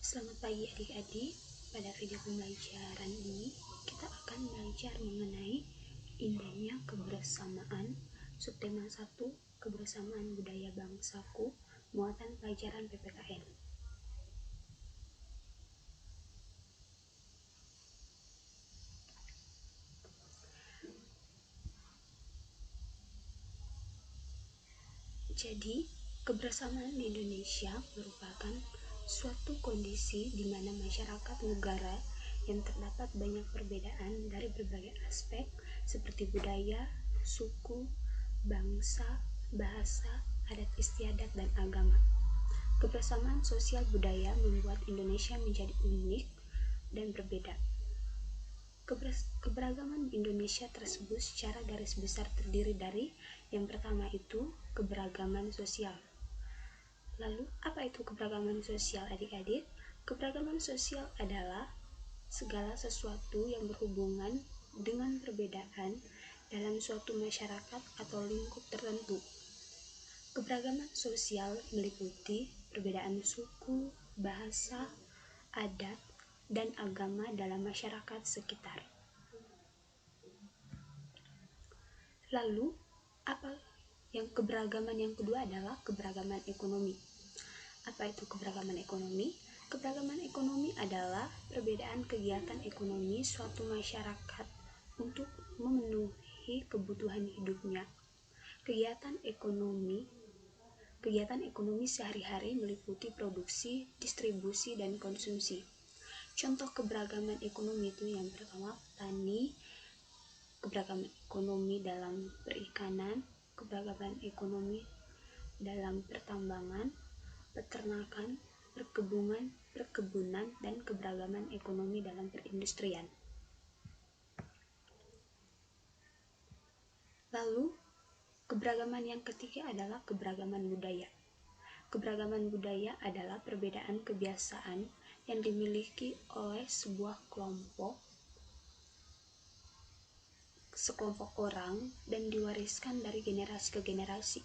Selamat pagi adik-adik. Pada video pembelajaran ini kita akan belajar mengenai indahnya kebersamaan. Subtema 1, kebersamaan budaya bangsaku, muatan pelajaran PPKN. Jadi, kebersamaan di Indonesia merupakan suatu kondisi di mana masyarakat negara yang terdapat banyak perbedaan dari berbagai aspek seperti budaya, suku, bangsa, bahasa, adat istiadat, dan agama. Kebersamaan sosial budaya membuat Indonesia menjadi unik dan berbeda. Keberagaman Indonesia tersebut secara garis besar terdiri dari yang pertama itu keberagaman sosial. Lalu, apa itu keberagaman sosial adik-adik? Keberagaman sosial adalah segala sesuatu yang berhubungan dengan perbedaan dalam suatu masyarakat atau lingkup tertentu. Keberagaman sosial meliputi perbedaan suku, bahasa, adat, dan agama dalam masyarakat sekitar. Lalu, keberagaman yang kedua adalah keberagaman ekonomi. Apa itu keberagaman ekonomi? Keberagaman ekonomi adalah perbedaan kegiatan ekonomi suatu masyarakat untuk memenuhi kebutuhan hidupnya. Kegiatan ekonomi sehari-hari meliputi produksi, distribusi, dan konsumsi. Contoh keberagaman ekonomi itu yang pertama tani, keberagaman ekonomi dalam perikanan, keberagaman ekonomi dalam pertambangan, peternakan, perkebunan, dan keberagaman ekonomi dalam perindustrian. Lalu, keberagaman yang ketiga adalah keberagaman budaya. Keberagaman budaya adalah perbedaan kebiasaan yang dimiliki oleh sekelompok orang dan diwariskan dari generasi ke generasi.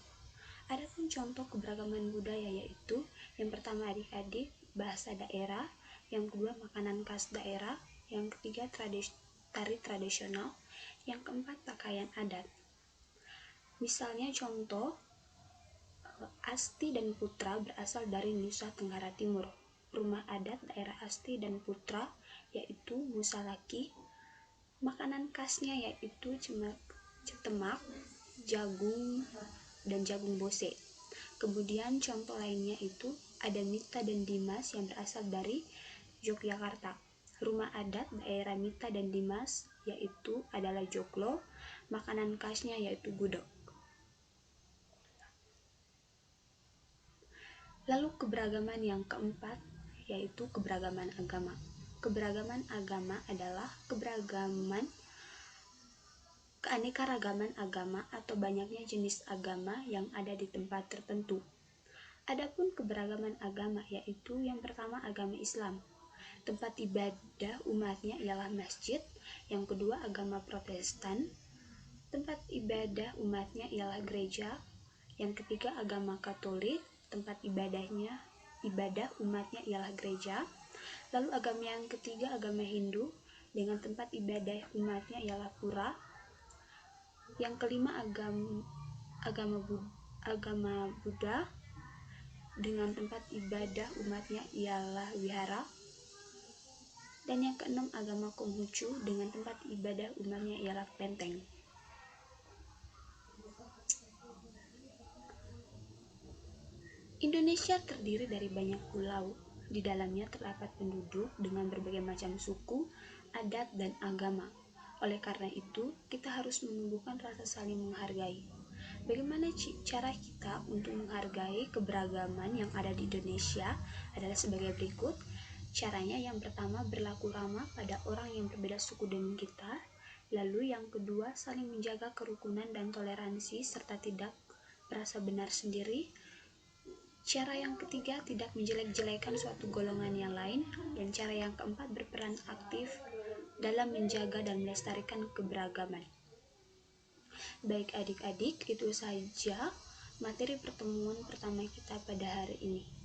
Adapun contoh keberagaman budaya yaitu yang pertama adik-adik bahasa daerah, yang kedua makanan khas daerah, yang ketiga tari tradisional, yang keempat pakaian adat. Misalnya contoh Asti dan Putra berasal dari Nusa Tenggara Timur. Rumah adat daerah Asti dan Putra yaitu Musalaki. Makanan khasnya yaitu cetemak, jagung, dan jagung bose. Kemudian contoh lainnya itu ada Mita dan Dimas yang berasal dari Yogyakarta. Rumah adat daerah Mita dan Dimas yaitu adalah joglo. Makanan khasnya yaitu gudeg. Lalu keberagaman yang keempat yaitu keberagaman agama. Keberagaman agama adalah keanekaragaman agama atau banyaknya jenis agama yang ada di tempat tertentu. Adapun keberagaman agama yaitu yang pertama agama Islam. Tempat ibadah umatnya ialah masjid. Yang kedua agama Protestan. Tempat ibadah umatnya ialah gereja. Yang ketiga agama Katolik. Tempat ibadah umatnya ialah gereja. Lalu agama yang ketiga agama Hindu dengan tempat ibadah umatnya ialah pura. Yang kelima agama Buddha dengan tempat ibadah umatnya ialah wihara. Dan yang keenam agama Konghucu dengan tempat ibadah umatnya ialah kelenteng. Indonesia terdiri dari banyak pulau. Di dalamnya terdapat penduduk dengan berbagai macam suku, adat, dan agama. Oleh karena itu, kita harus menumbuhkan rasa saling menghargai. Bagaimana cara kita untuk menghargai keberagaman yang ada di Indonesia adalah sebagai berikut. Caranya yang pertama berlaku ramah pada orang yang berbeda suku dengan kita. Lalu yang kedua saling menjaga kerukunan dan toleransi serta tidak merasa benar sendiri. Cara yang ketiga tidak menjelek-jelekan suatu golongan yang lain. Dan cara yang keempat berperan aktif dalam menjaga dan melestarikan keberagaman. Baik adik-adik, itu saja materi pertemuan pertama kita pada hari ini.